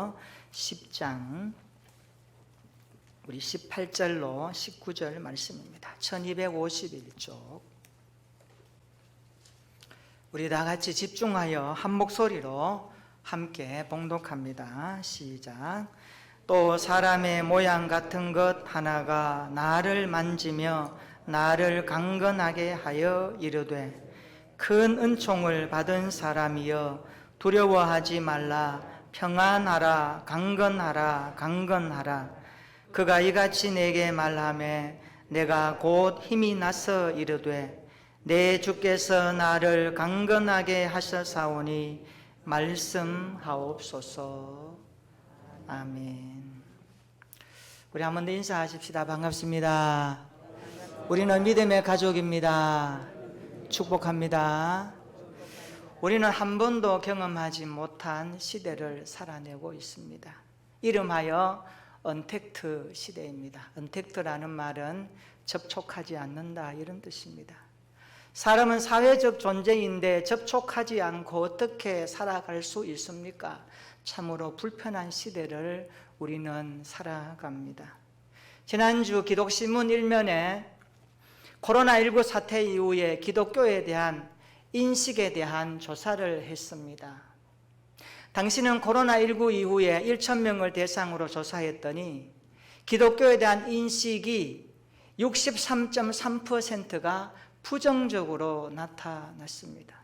다니엘서 10장 우리 18절로 19절 말씀입니다. 1251쪽. 우리 다 같이 집중하여 한 목소리로 함께 봉독합니다. 시작. 또 사람의 모양 같은 것 하나가 나를 만지며 나를 강건하게 하여 이르되, 큰 은총을 받은 사람이여 두려워하지 말라. 평안하라. 강건하라. 강건하라. 그가 이같이 내게 말하매 내가 곧 힘이 나서 이르되, 내 주께서 나를 강건하게 하셨사오니 말씀하옵소서. 아멘. 우리 한 번 더 인사하십시다. 반갑습니다. 우리는 믿음의 가족입니다. 축복합니다. 우리는 한 번도 경험하지 못한 시대를 살아내고 있습니다. 이름하여 언택트 시대입니다. 언택트라는 말은 접촉하지 않는다, 이런 뜻입니다. 사람은 사회적 존재인데 접촉하지 않고 어떻게 살아갈 수 있습니까? 참으로 불편한 시대를 우리는 살아갑니다. 지난주 기독신문 1면에 코로나19 사태 이후에 기독교에 대한 인식에 대한 조사를 했습니다. 당시는 코로나19 이후에 1,000명을 대상으로 조사했더니 기독교에 대한 인식이 63.3%가 부정적으로 나타났습니다.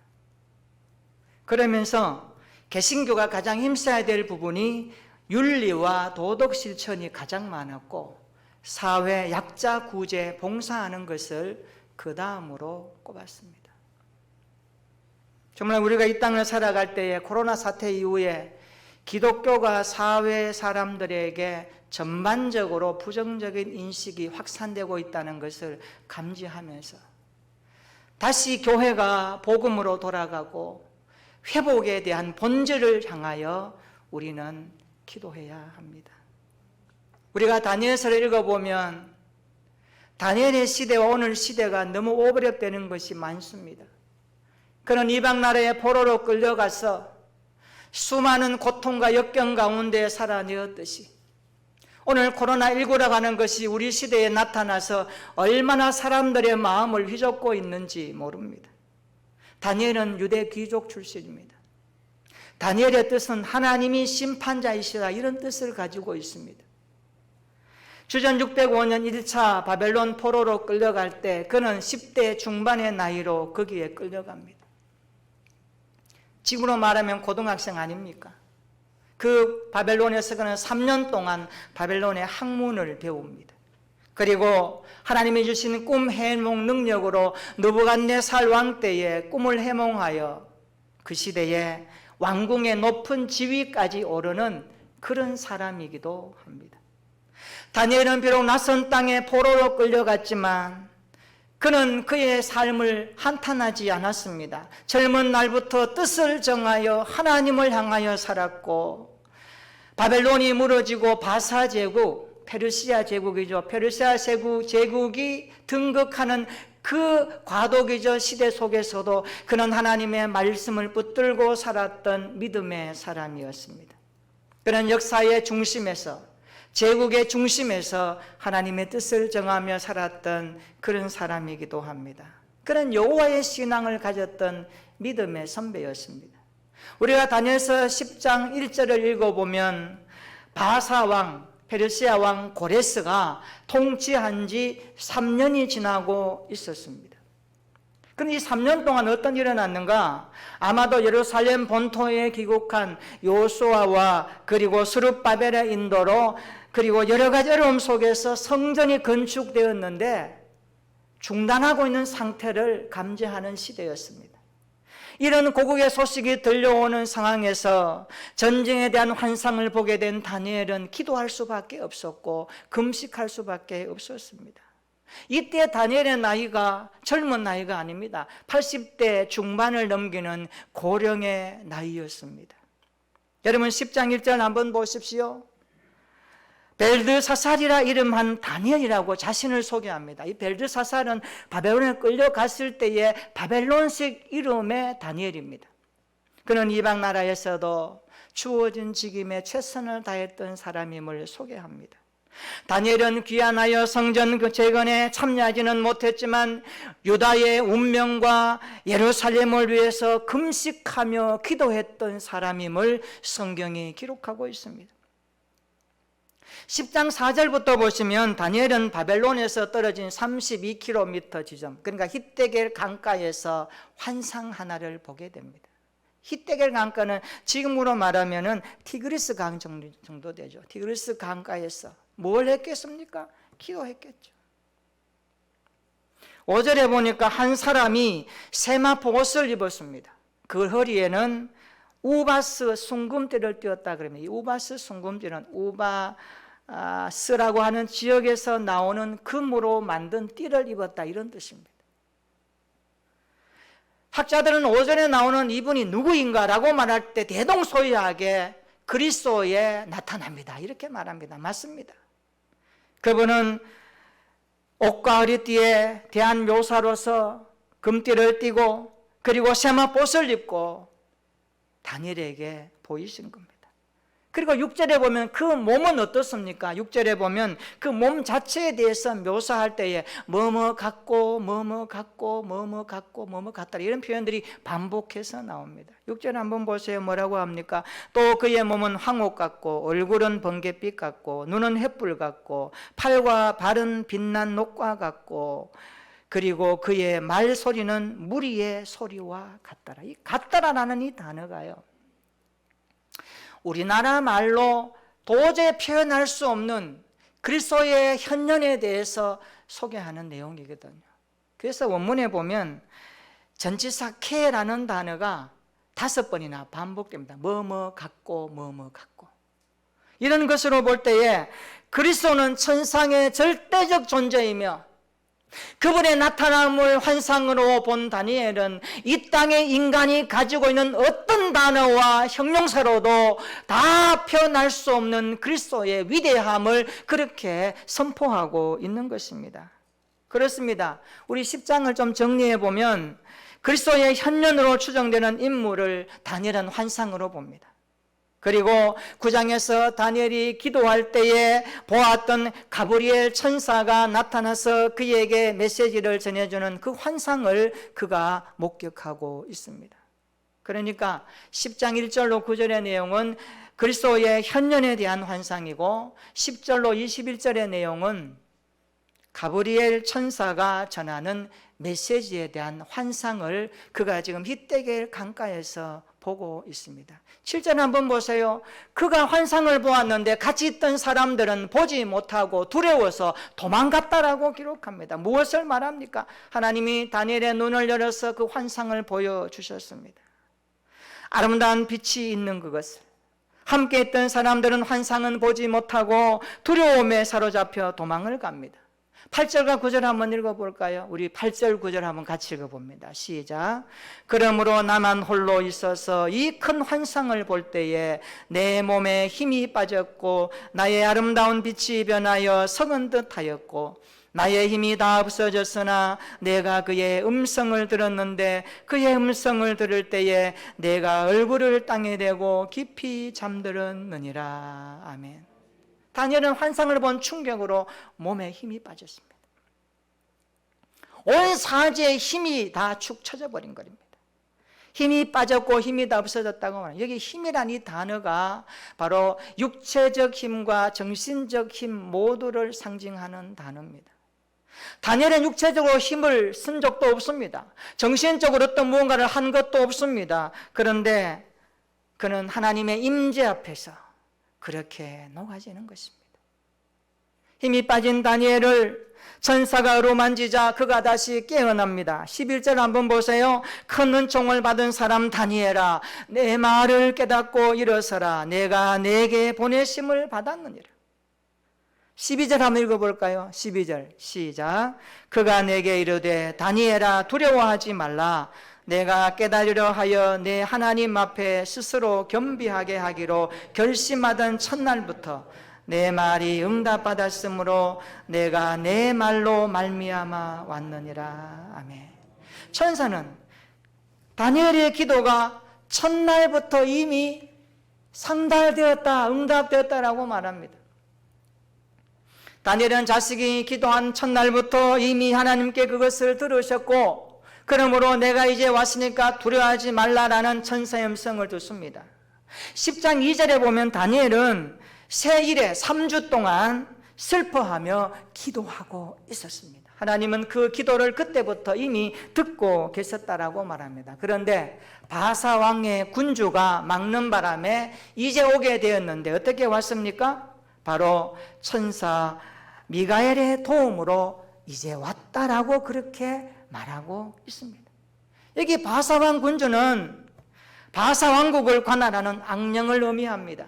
그러면서 개신교가 가장 힘써야 될 부분이 윤리와 도덕 실천이 가장 많았고, 사회 약자 구제 봉사하는 것을 그 다음으로 꼽았습니다. 정말 우리가 이 땅을 살아갈 때에 코로나 사태 이후에 기독교가 사회 사람들에게 전반적으로 부정적인 인식이 확산되고 있다는 것을 감지하면서 다시 교회가 복음으로 돌아가고 회복에 대한 본질을 향하여 우리는 기도해야 합니다. 우리가 다니엘서를 읽어보면 다니엘의 시대와 오늘 시대가 너무 오버랩되는 것이 많습니다. 그는 이방 나라의 포로로 끌려가서 수많은 고통과 역경 가운데 살아내었듯이 오늘 코로나19라고 하는 것이 우리 시대에 나타나서 얼마나 사람들의 마음을 휘젓고 있는지 모릅니다. 다니엘은 유대 귀족 출신입니다. 다니엘의 뜻은 하나님이 심판자이시다, 이런 뜻을 가지고 있습니다. 주전 605년 1차 바벨론 포로로 끌려갈 때 그는 10대 중반의 나이로 거기에 끌려갑니다. 지금으로 말하면 고등학생 아닙니까? 그 바벨론에서 그는 3년 동안 바벨론의 학문을 배웁니다. 그리고 하나님이 주신 꿈 해몽 능력으로 느부갓네살 왕 때에 꿈을 해몽하여 그 시대에 왕궁의 높은 지위까지 오르는 그런 사람이기도 합니다. 다니엘은 비록 낯선 땅에 포로로 끌려갔지만 그는 그의 삶을 한탄하지 않았습니다. 젊은 날부터 뜻을 정하여 하나님을 향하여 살았고, 바벨론이 무너지고 바사 제국, 페르시아 제국이죠. 페르시아 제국이 등극하는 그 과도기적 시대 속에서도 그는 하나님의 말씀을 붙들고 살았던 믿음의 사람이었습니다. 그는 역사의 중심에서, 제국의 중심에서 하나님의 뜻을 정하며 살았던 그런 사람이기도 합니다. 그는 여호와의 신앙을 가졌던 믿음의 선배였습니다. 우리가 다니엘서 10장 1절을 읽어보면 바사 왕, 페르시아 왕 고레스가 통치한 지 3년이 지나고 있었습니다. 그럼 이 3년 동안 어떤 일이 일어났는가? 아마도 예루살렘 본토에 귀국한 요수아와 그리고 스룹바벨의 인도로 그리고 여러 가지 어려움 속에서 성전이 건축되었는데 중단하고 있는 상태를 감지하는 시대였습니다. 이런 고국의 소식이 들려오는 상황에서 전쟁에 대한 환상을 보게 된 다니엘은 기도할 수밖에 없었고 금식할 수밖에 없었습니다. 이때 다니엘의 나이가 젊은 나이가 아닙니다. 80대 중반을 넘기는 고령의 나이였습니다. 여러분 10장 1절 한번 보십시오. 벨드사살이라 이름한 다니엘이라고 자신을 소개합니다. 이 벨드사살은 바벨론에 끌려갔을 때의 바벨론식 이름의 다니엘입니다. 그는 이방 나라에서도 주어진 직임에 최선을 다했던 사람임을 소개합니다. 다니엘은 귀환하여 성전 재건에 참여하지는 못했지만 유다의 운명과 예루살렘을 위해서 금식하며 기도했던 사람임을 성경이 기록하고 있습니다. 10장 4절부터 보시면 다니엘은 바벨론에서 떨어진 32km 지점, 그러니까 히데겔 강가에서 환상 하나를 보게 됩니다. 히데겔 강가는 지금으로 말하면 티그리스 강 정도 되죠. 티그리스 강가에서 뭘 했겠습니까? 기도했겠죠. 5절에 보니까 한 사람이 세마포 옷을 입었습니다. 그 허리에는 우바스 순금띠를 띄었다 그러면 이 우바스 순금띠는 우바스라고 하는 지역에서 나오는 금으로 만든 띠를 입었다 이런 뜻입니다. 학자들은 오전에 나오는 이분이 누구인가라고 말할 때 대동소이하게 그리스도에 나타납니다 이렇게 말합니다. 맞습니다. 그분은 옷과 허리띠에 대한 묘사로서 금띠를 띠고 그리고 세마포옷을 입고 다니엘에게 보이신 겁니다. 그리고 6절에 보면 그 몸은 어떻습니까? 6절에 보면 그 몸 자체에 대해서 묘사할 때에 뭐뭐 같고 뭐뭐 같고 뭐뭐 같고 뭐뭐 같다 이런 표현들이 반복해서 나옵니다. 6절 한번 보세요. 뭐라고 합니까? 또 그의 몸은 황옥 같고 얼굴은 번갯빛 같고 눈은 횃불 같고 팔과 발은 빛난 녹과 같고 그리고 그의 말소리는 무리의 소리와 같더라. 이 같더라라는 이 단어가요, 우리나라 말로 도저히 표현할 수 없는 그리스도의 현년에 대해서 소개하는 내용이거든요. 그래서 원문에 보면 전치사 케라는 단어가 5번이나 반복됩니다. 뭐뭐 같고 뭐뭐 같고. 이런 것으로 볼 때에 그리스도는 천상의 절대적 존재이며 그분의 나타남을 환상으로 본 다니엘은 이 땅의 인간이 가지고 있는 어떤 단어와 형용사로도 다 표현할 수 없는 그리스도의 위대함을 그렇게 선포하고 있는 것입니다. 그렇습니다. 우리 10장을 좀 정리해 보면 그리스도의 현년으로 추정되는 인물을 다니엘은 환상으로 봅니다. 그리고 9장에서 다니엘이 기도할 때에 보았던 가브리엘 천사가 나타나서 그에게 메시지를 전해주는 그 환상을 그가 목격하고 있습니다. 그러니까 10장 1절로 9절의 내용은 그리스도의 현년에 대한 환상이고 10절로 21절의 내용은 가브리엘 천사가 전하는 메시지에 대한 환상을 그가 지금 히데겔 강가에서 보고 있습니다. 7절 한번 보세요. 그가 환상을 보았는데 같이 있던 사람들은 보지 못하고 두려워서 도망갔다라고 기록합니다. 무엇을 말합니까? 하나님이 다니엘의 눈을 열어서 그 환상을 보여주셨습니다. 아름다운 빛이 있는 그것을 함께 있던 사람들은 환상은 보지 못하고 두려움에 사로잡혀 도망을 갑니다. 8절과 9절 한번 읽어볼까요? 우리 8절 9절 한번 같이 읽어봅니다. 시작. 그러므로 나만 홀로 있어서 이 큰 환상을 볼 때에 내 몸에 힘이 빠졌고 나의 아름다운 빛이 변하여 석은 듯 하였고 나의 힘이 다 없어졌으나 내가 그의 음성을 들었는데 그의 음성을 들을 때에 내가 얼굴을 땅에 대고 깊이 잠들었느니라. 아멘. 다니엘은 환상을 본 충격으로 몸에 힘이 빠졌습니다. 온 사지의 힘이 다 축 처져버린 것입니다. 힘이 빠졌고 힘이 다 없어졌다고 말합니다. 여기 힘이란 이 단어가 바로 육체적 힘과 정신적 힘 모두를 상징하는 단어입니다. 다니엘은 육체적으로 힘을 쓴 적도 없습니다. 정신적으로 어떤 무언가를 한 것도 없습니다. 그런데 그는 하나님의 임재 앞에서 그렇게 녹아지는 것입니다. 힘이 빠진 다니엘을 천사가 어루만지자 그가 다시 깨어납니다. 11절 한번 보세요. 큰 은총을 받은 사람 다니엘아, 내 말을 깨닫고 일어서라. 내가 내게 보내심을 받았느니라. 12절 한번 읽어볼까요? 12절 시작. 그가 내게 이르되 다니엘아 두려워하지 말라. 내가 깨달으려 하여 내 하나님 앞에 스스로 겸비하게 하기로 결심하던 첫날부터 내 말이 응답받았으므로 내가 내 말로 말미암아 왔느니라. 아멘. 천사는 다니엘의 기도가 첫날부터 이미 상달되었다, 응답되었다라고 말합니다. 다니엘은 자식이 기도한 첫날부터 이미 하나님께 그것을 들으셨고, 그러므로 내가 이제 왔으니까 두려워하지 말라라는 천사의 음성을 듣습니다. 10장 2절에 보면 다니엘은 새 일에 3주 동안 슬퍼하며 기도하고 있었습니다. 하나님은 그 기도를 그때부터 이미 듣고 계셨다라고 말합니다. 그런데 바사 왕의 군주가 막는 바람에 이제 오게 되었는데 어떻게 왔습니까? 바로 천사 미가엘의 도움으로 이제 왔다라고 그렇게 말하고 있습니다. 여기 바사 왕 군주는 바사 왕국을 관할하는 악령을 의미합니다.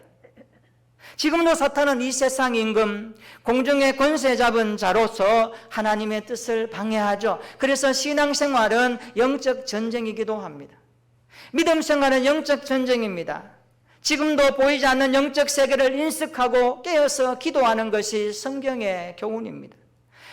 지금도 사탄은 이 세상 임금, 공중의 권세 잡은 자로서 하나님의 뜻을 방해하죠. 그래서 신앙생활은 영적 전쟁이기도 합니다. 믿음 생활은 영적 전쟁입니다. 지금도 보이지 않는 영적 세계를 인식하고 깨어서 기도하는 것이 성경의 교훈입니다.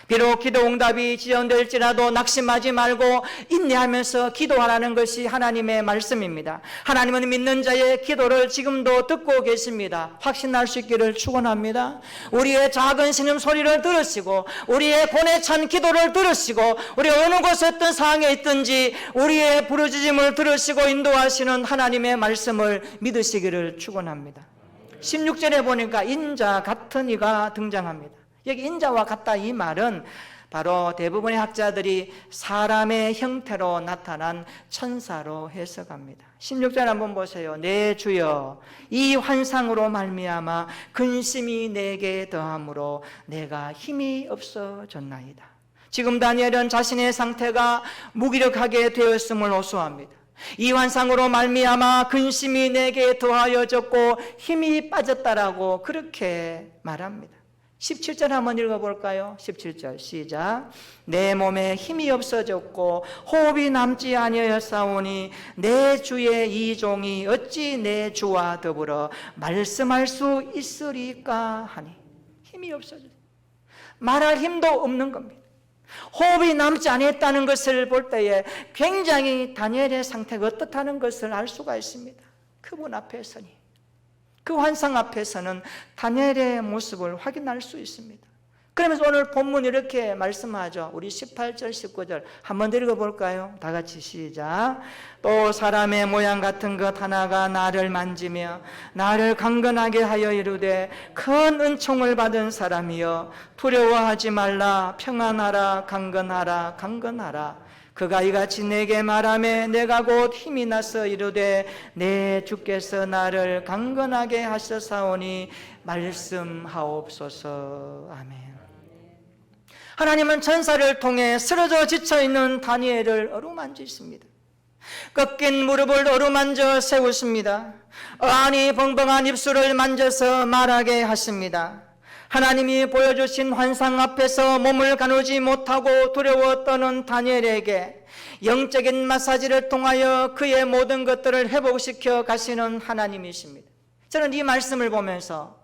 비록 기도 응답이 지연될지라도 낙심하지 말고 인내하면서 기도하라는 것이 하나님의 말씀입니다. 하나님은 믿는 자의 기도를 지금도 듣고 계십니다. 확신할 수 있기를 축원합니다. 우리의 작은 신음 소리를 들으시고 우리의 고뇌 찬 기도를 들으시고 우리 어느 곳에 어떤 상황에 있든지 우리의 부르짖음을 들으시고 인도하시는 하나님의 말씀을 믿으시기를 축원합니다. 16절에 보니까 인자 같은 이가 등장합니다. 여기 인자와 같다 이 말은 바로 대부분의 학자들이 사람의 형태로 나타난 천사로 해석합니다. 16절 한번 보세요. 내 주여 이 환상으로 말미암아 근심이 내게 더함으로 내가 힘이 없어졌나이다. 지금 다니엘은 자신의 상태가 무기력하게 되었음을 호소합니다. 이 환상으로 말미암아 근심이 내게 더하여졌고 힘이 빠졌다라고 그렇게 말합니다. 17절 한번 읽어볼까요? 17절 시작. 내 몸에 힘이 없어졌고 호흡이 남지 아니하였사오니 내 주의 이 종이 어찌 내 주와 더불어 말씀할 수 있으리까 하니. 힘이 없어졌어요. 말할 힘도 없는 겁니다. 호흡이 남지 않았다는 것을 볼 때에 굉장히 다니엘의 상태가 어떻다는 것을 알 수가 있습니다. 그분 앞에 서니 그 환상 앞에서는 다니엘의 모습을 확인할 수 있습니다. 그러면서 오늘 본문 이렇게 말씀하죠. 우리 18절 19절 한번 읽어볼까요? 다 같이 시작. 또 사람의 모양 같은 것 하나가 나를 만지며 나를 강건하게 하여 이르되 큰 은총을 받은 사람이여 두려워하지 말라 평안하라 강건하라 강건하라. 그가 이같이 내게 말하며 내가 곧 힘이 나서 이르되 내 주께서 나를 강건하게 하셨사오니 말씀하옵소서. 아멘. 하나님은 천사를 통해 쓰러져 지쳐있는 다니엘을 어루만지십니다. 꺾인 무릎을 어루만져 세우십니다. 어안이 벙벙한 입술을 만져서 말하게 하십니다. 하나님이 보여주신 환상 앞에서 몸을 가누지 못하고 두려워 떠는 다니엘에게 영적인 마사지를 통하여 그의 모든 것들을 회복시켜 가시는 하나님이십니다. 저는 이 말씀을 보면서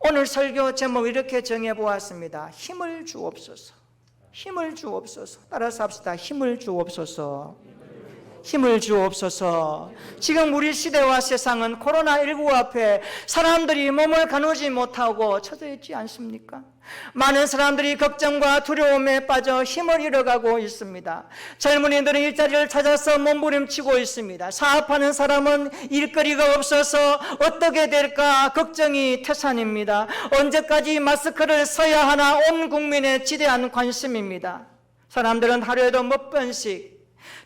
오늘 설교 제목 이렇게 정해보았습니다. 힘을 주옵소서. 힘을 주옵소서. 따라서 합시다. 힘을 주옵소서. 힘을 주옵소서. 지금 우리 시대와 세상은 코로나19 앞에 사람들이 몸을 가누지 못하고 처져 있지 않습니까? 많은 사람들이 걱정과 두려움에 빠져 힘을 잃어가고 있습니다. 젊은이들은 일자리를 찾아서 몸부림치고 있습니다. 사업하는 사람은 일거리가 없어서 어떻게 될까 걱정이 태산입니다. 언제까지 마스크를 써야 하나 온 국민의 지대한 관심입니다. 사람들은 하루에도 몇 번씩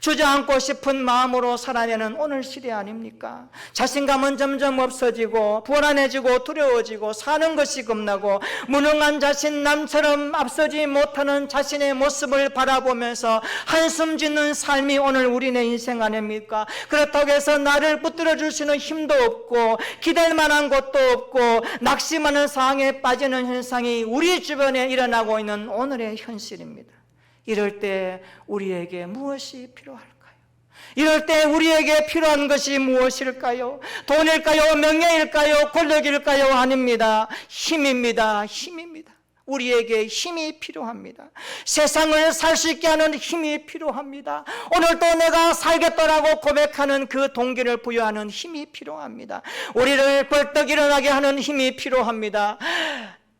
주저앉고 싶은 마음으로 살아내는 오늘 시대 아닙니까? 자신감은 점점 없어지고 불안해지고 두려워지고 사는 것이 겁나고 무능한 자신 남처럼 앞서지 못하는 자신의 모습을 바라보면서 한숨 짓는 삶이 오늘 우리네 인생 아닙니까? 그렇다고 해서 나를 붙들어 줄 수 있는 힘도 없고 기댈 만한 곳도 없고 낙심하는 상황에 빠지는 현상이 우리 주변에 일어나고 있는 오늘의 현실입니다. 이럴 때 우리에게 무엇이 필요할까요? 이럴 때 우리에게 필요한 것이 무엇일까요? 돈일까요? 명예일까요? 권력일까요? 아닙니다. 힘입니다. 힘입니다. 우리에게 힘이 필요합니다. 세상을 살 수 있게 하는 힘이 필요합니다. 오늘도 내가 살겠다라고 고백하는 그 동기를 부여하는 힘이 필요합니다. 우리를 벌떡 일어나게 하는 힘이 필요합니다.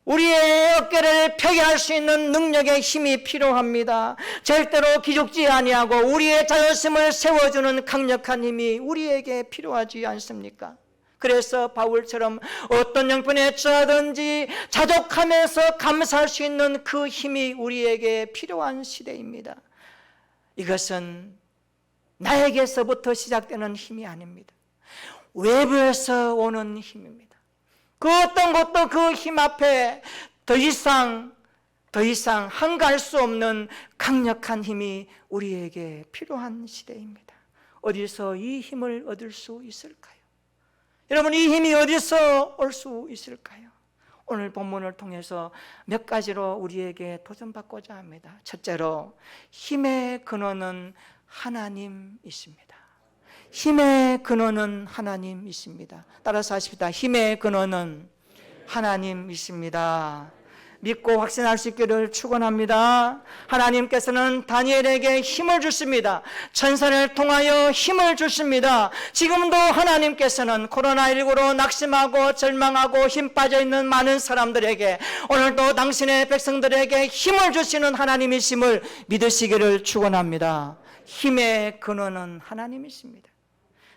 우리의 어깨를 펴게 할 수 있는 능력의 힘이 필요합니다. 절대로 기죽지 아니하고 우리의 자존심을 세워주는 강력한 힘이 우리에게 필요하지 않습니까? 그래서 바울처럼 어떤 형편에 처하든지 자족하면서 감사할 수 있는 그 힘이 우리에게 필요한 시대입니다. 이것은 나에게서부터 시작되는 힘이 아닙니다. 외부에서 오는 힘입니다. 그 어떤 것도 그 힘 앞에 더 이상 한가할 수 없는 강력한 힘이 우리에게 필요한 시대입니다. 어디서 이 힘을 얻을 수 있을까요? 여러분, 이 힘이 어디서 올 수 있을까요? 오늘 본문을 통해서 몇 가지로 우리에게 도전받고자 합니다. 첫째로, 힘의 근원은 하나님이십니다. 힘의 근원은 하나님이십니다. 따라서 하십시다. 힘의 근원은 하나님이십니다. 믿고 확신할 수 있기를 축원합니다. 하나님께서는 다니엘에게 힘을 주십니다. 천사를 통하여 힘을 주십니다. 지금도 하나님께서는 코로나19로 낙심하고 절망하고 힘 빠져 있는 많은 사람들에게, 오늘도 당신의 백성들에게 힘을 주시는 하나님이심을 믿으시기를 축원합니다. 힘의 근원은 하나님이십니다.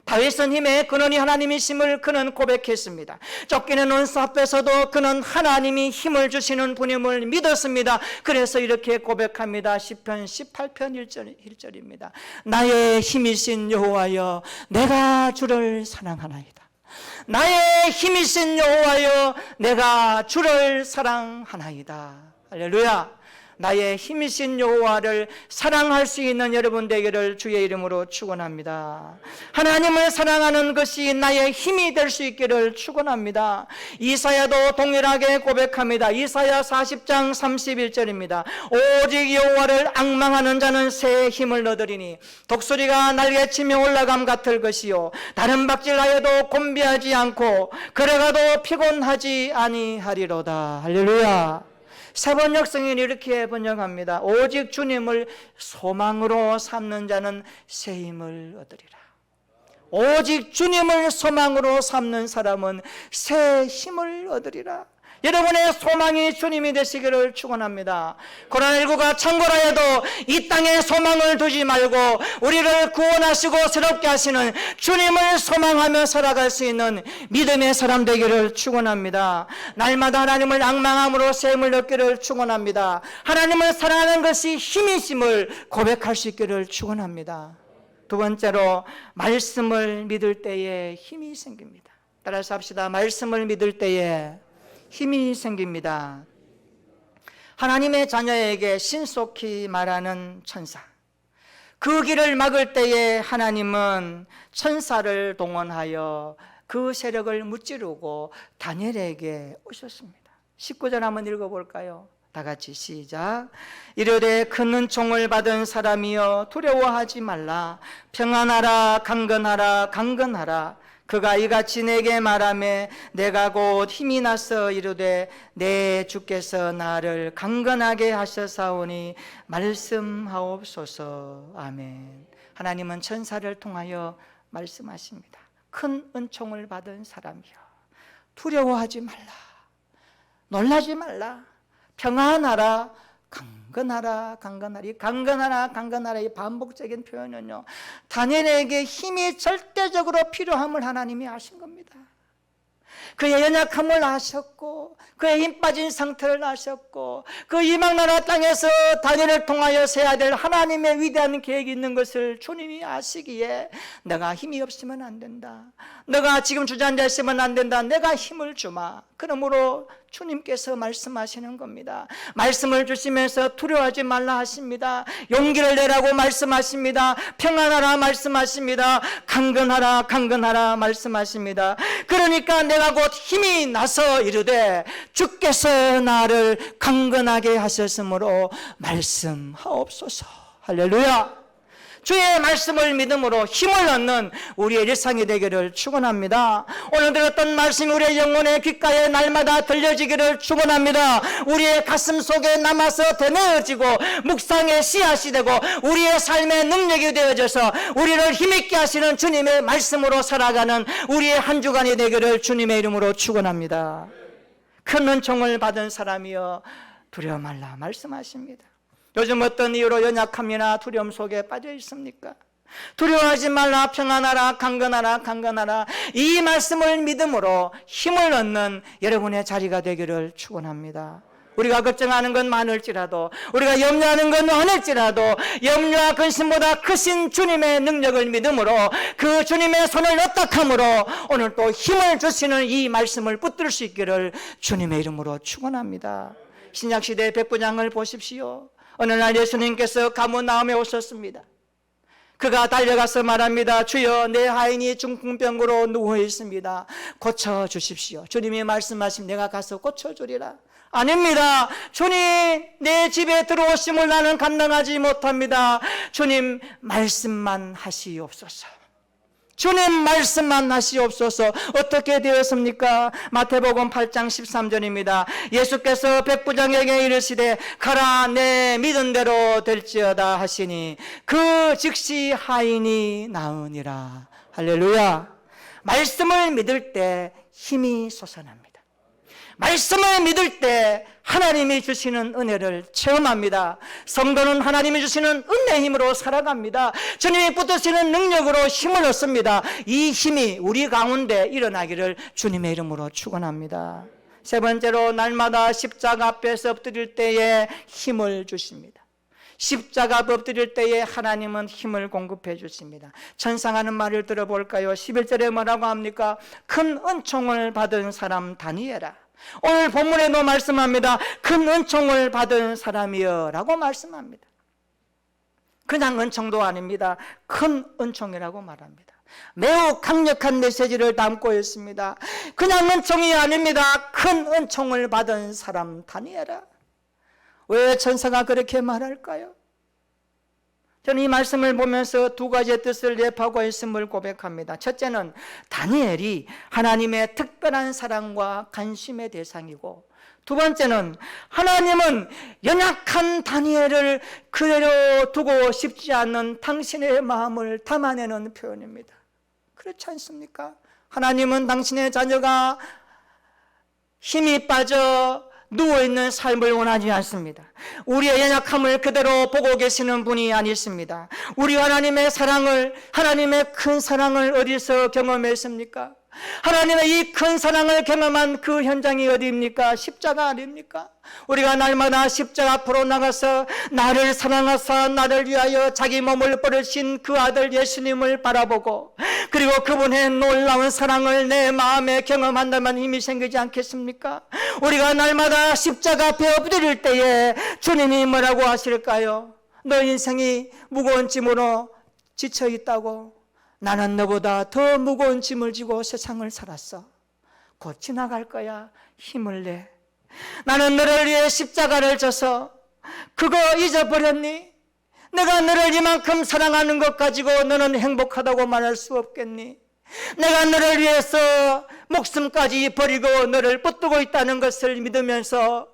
다윗은 힘의 근원이 하나님이심을 그는 고백했습니다. 쫓기는 원수 앞에서도 그는 하나님이 힘을 주시는 분임을 믿었습니다. 그래서 이렇게 고백합니다. 시편 18편 1절입니다. 나의 힘이신 여호와여, 내가 주를 사랑하나이다. 나의 힘이신 여호와여, 내가 주를 사랑하나이다. 할렐루야. 나의 힘이신 여호와를 사랑할 수 있는 여러분 되기를 주의 이름으로 축원합니다. 하나님을 사랑하는 것이 나의 힘이 될 수 있기를 축원합니다. 이사야도 동일하게 고백합니다. 이사야 40장 31절입니다. 오직 여호와를 앙망하는 자는 새 힘을 얻으리니 독수리가 날개치며 올라감 같을 것이요 다른 박질하여도 곤비하지 않고 걸어가도 피곤하지 아니하리로다. 할렐루야. 세번역성인 이렇게 번역합니다. 오직 주님을 소망으로 삼는 자는 새 힘을 얻으리라. 오직 주님을 소망으로 삼는 사람은 새 힘을 얻으리라. 여러분의 소망이 주님이 되시기를 축원합니다. 코로나19가 창궐하 해도 이 땅에 소망을 두지 말고 우리를 구원하시고 새롭게 하시는 주님을 소망하며 살아갈 수 있는 믿음의 사람 되기를 축원합니다. 날마다 하나님을 앙망함으로 새 힘을 얻기를 축원합니다. 하나님을 사랑하는 것이 힘이심을 고백할 수 있기를 축원합니다. 두 번째로, 말씀을 믿을 때에 힘이 생깁니다. 따라서 합시다. 말씀을 믿을 때에 힘이 생깁니다. 하나님의 자녀에게 신속히 말하는 천사, 그 길을 막을 때에 하나님은 천사를 동원하여 그 세력을 무찌르고 다니엘에게 오셨습니다. 19절 한번 읽어볼까요? 다 같이 시작. 이르되 큰 은총을 받은 사람이여 두려워하지 말라. 평안하라, 강건하라, 강건하라. 그가 이같이 내게 말하매 내가 곧 힘이 나서 이르되 내 주께서 나를 강건하게 하셨사오니 말씀하옵소서. 아멘. 하나님은 천사를 통하여 말씀하십니다. 큰 은총을 받은 사람이여, 두려워하지 말라, 놀라지 말라, 평안하라, 강건하라, 강건하라. 이 강건하라, 강건하라, 이 반복적인 표현은요, 다니엘에게 힘이 절대적으로 필요함을 하나님이 아신 겁니다. 그의 연약함을 아셨고, 그의 힘 빠진 상태를 아셨고, 그 이방나라 땅에서 다니엘을 통하여 세야 될 하나님의 위대한 계획이 있는 것을 주님이 아시기에 내가 힘이 없으면 안 된다, 너가 지금 주저앉아 있으면 안 된다, 내가 힘을 주마. 그러므로 주님께서 말씀하시는 겁니다. 말씀을 주시면서 두려워하지 말라 하십니다. 용기를 내라고 말씀하십니다. 평안하라 말씀하십니다. 강건하라, 강건하라 말씀하십니다. 그러니까 내가 곧 힘이 나서 이르되 주께서 나를 강건하게 하셨으므로 말씀하옵소서. 할렐루야. 주의 말씀을 믿음으로 힘을 얻는 우리의 일상이 되기를 축원합니다. 오늘 들었던 말씀이 우리의 영혼의 귓가에 날마다 들려지기를 축원합니다. 우리의 가슴 속에 남아서 되뇌어지고 묵상의 씨앗이 되고 우리의 삶의 능력이 되어져서 우리를 힘있게 하시는 주님의 말씀으로 살아가는 우리의 한 주간이 되기를 주님의 이름으로 축원합니다. 큰 은총을 받은 사람이여 두려워 말라 말씀하십니다. 요즘 어떤 이유로 연약함이나 두려움 속에 빠져 있습니까? 두려워하지 말라, 평안하라, 강건하라, 강건하라. 이 말씀을 믿음으로 힘을 얻는 여러분의 자리가 되기를 축원합니다. 우리가 걱정하는 건 많을지라도, 우리가 염려하는 건 많을지라도 염려와 근심보다 크신 주님의 능력을 믿음으로 그 주님의 손을 어떡함으로 오늘 또 힘을 주시는 이 말씀을 붙들 수 있기를 주님의 이름으로 축원합니다. 신약시대의 백부장을 보십시오. 어느 날 예수님께서 가버나움에 오셨습니다. 그가 달려가서 말합니다. 주여, 내 하인이 중풍병으로 누워 있습니다. 고쳐주십시오. 주님이 말씀하시면 내가 가서 고쳐주리라. 아닙니다. 주님, 내 집에 들어오심을 나는 감당하지 못합니다. 주님, 말씀만 하시옵소서. 주님 말씀만 하시옵소서. 어떻게 되었습니까? 마태복음 8장 13절입니다. 예수께서 백부장에게 이르시되 가라, 내 믿은 대로 될지어다 하시니 그 즉시 하인이 나으니라. 할렐루야. 말씀을 믿을 때 힘이 솟아납니다. 말씀을 믿을 때 하나님이 주시는 은혜를 체험합니다. 성도는 하나님이 주시는 은혜의 힘으로 살아갑니다. 주님이 붙드시는 능력으로 힘을 얻습니다. 이 힘이 우리 가운데 일어나기를 주님의 이름으로 축원합니다. 세 번째로, 날마다 십자가 앞에서 엎드릴 때에 힘을 주십니다. 십자가 앞에 엎드릴 때에 하나님은 힘을 공급해 주십니다. 천상하는 말을 들어볼까요? 11절에 뭐라고 합니까? 큰 은총을 받은 사람 다니엘아. 오늘 본문에도 말씀합니다. 큰 은총을 받은 사람이여 라고 말씀합니다. 그냥 은총도 아닙니다. 큰 은총이라고 말합니다. 매우 강력한 메시지를 담고 있습니다. 그냥 은총이 아닙니다. 큰 은총을 받은 사람 다니엘아. 왜 천사가 그렇게 말할까요? 저는 이 말씀을 보면서 두 가지의 뜻을 내포하고 있음을 고백합니다. 첫째는 다니엘이 하나님의 특별한 사랑과 관심의 대상이고, 두 번째는 하나님은 연약한 다니엘을 그대로 두고 싶지 않는 당신의 마음을 담아내는 표현입니다. 그렇지 않습니까? 하나님은 당신의 자녀가 힘이 빠져 누워있는 삶을 원하지 않습니다. 우리의 연약함을 그대로 보고 계시는 분이 아니십니다. 우리 하나님의 사랑을, 하나님의 큰 사랑을 어디서 경험했습니까? 하나님의 이 큰 사랑을 경험한 그 현장이 어디입니까? 십자가 아닙니까? 우리가 날마다 십자가 앞으로 나가서 나를 사랑하사 나를 위하여 자기 몸을 버리신 그 아들 예수님을 바라보고, 그리고 그분의 놀라운 사랑을 내 마음에 경험한다면 힘이 생기지 않겠습니까? 우리가 날마다 십자가 앞에 엎드릴 때에 주님이 뭐라고 하실까요? 너 인생이 무거운 짐으로 지쳐 있다고? 나는 너보다 더 무거운 짐을 지고 세상을 살았어. 곧 지나갈 거야. 힘을 내. 나는 너를 위해 십자가를 져서 그거 잊어버렸니? 내가 너를 이만큼 사랑하는 것 가지고 너는 행복하다고 말할 수 없겠니? 내가 너를 위해서 목숨까지 버리고 너를 붙들고 있다는 것을 믿으면서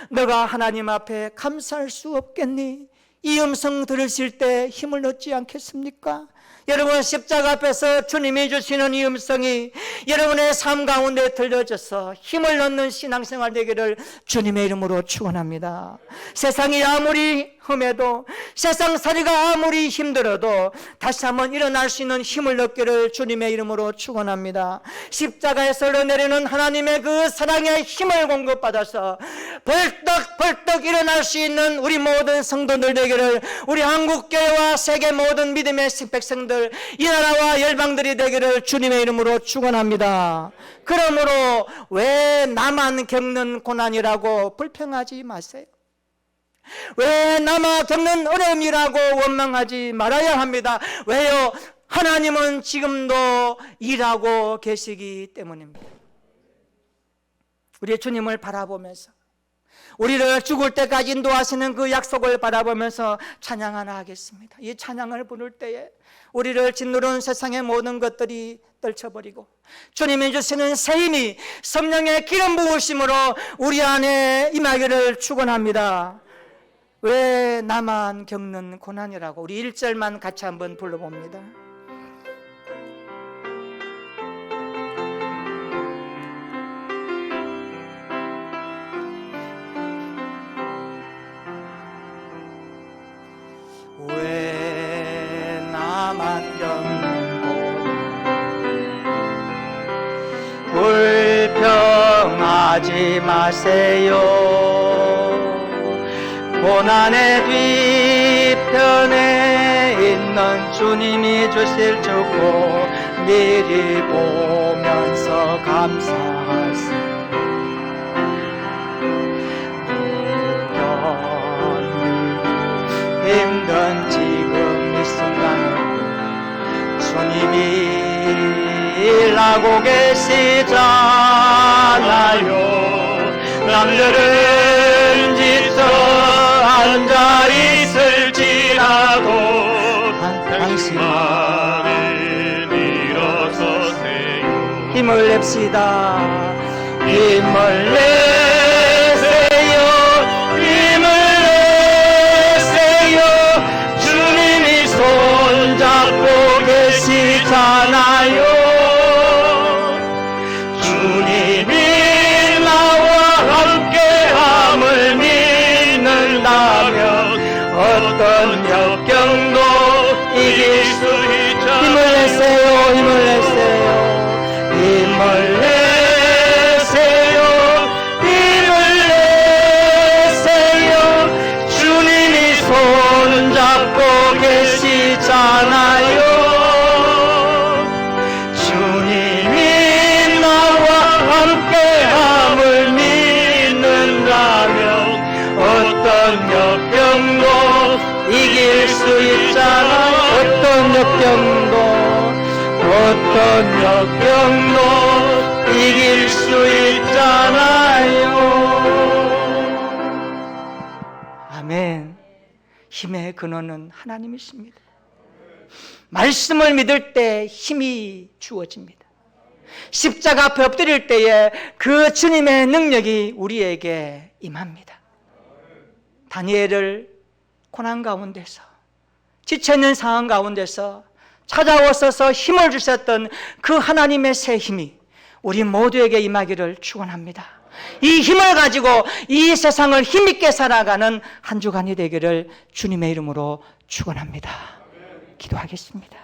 너가 하나님 앞에 감사할 수 없겠니? 이 음성 들으실 때 힘을 얻지 않겠습니까? 여러분, 십자가 앞에서 주님이 주시는 이 음성이 여러분의 삶 가운데 들려져서 힘을 얻는 신앙생활 되기를 주님의 이름으로 축원합니다. 세상이 아무리 험해도, 세상살이가 아무리 힘들어도 다시 한번 일어날 수 있는 힘을 얻기를 주님의 이름으로 축원합니다. 십자가에서 흘러내리는 하나님의 그 사랑의 힘을 공급받아서 벌떡 일어날 수 있는 우리 모든 성도들 되기를, 우리 한국교회와 세계 모든 믿음의 백성들, 이 나라와 열방들이 되기를 주님의 이름으로 축원합니다. 그러므로 왜 나만 겪는 고난이라고 불평하지 마세요. 왜 나만 겪는 어려움이라고 원망하지 말아야 합니다. 왜요? 하나님은 지금도 일하고 계시기 때문입니다. 우리 주님을 바라보면서 우리를 죽을 때까지 인도하시는 그 약속을 바라보면서 찬양 하나 하겠습니다. 이 찬양을 부를 때에 우리를 짓누르는 세상의 모든 것들이 떨쳐버리고 주님이 주시는 새 힘이 성령의 기름 부으심으로 우리 안에 임하기를 축원합니다. 왜 나만 겪는 고난이라고 우리 1절만 같이 한번 불러봅니다. 왜 나만 겪는 고난 불평하지 마세요. 고난의 뒤편에 있는 주님이 주실 축복 미리 보면서 감사하세요. 힘든 지금 이 순간에 주님이 일하고 계시잖아요. 남들은 지쳐 앉아 있을지라도 당신만은 일어서세요. 힘을 냅시다. 힘을 내세요. 힘을 내세요. 주님이 손잡고 계시잖아요. 주님이 나와 함께함을 믿는다면 어떤 역경도 이길 수 있죠. 힘을 내세요. 힘을 내세요. 힘을 내세요. 힘을 내세요. 주님이 손잡고 계시잖아요. 주님이 나와 함께함을 믿는다면 어떤 역경도 이길 수 있잖아요. 어떤 역경도 이길 수 있잖아요. 아멘. 힘의 근원은 하나님이십니다. 말씀을 믿을 때 힘이 주어집니다. 십자가 앞에 엎드릴 때에 그 주님의 능력이 우리에게 임합니다. 다니엘을 고난 가운데서 지쳐있는 상황 가운데서 찾아오셔서 힘을 주셨던 그 하나님의 새 힘이 우리 모두에게 임하기를 축원합니다. 이 힘을 가지고 이 세상을 힘있게 살아가는 한 주간이 되기를 주님의 이름으로 축원합니다. 기도하겠습니다.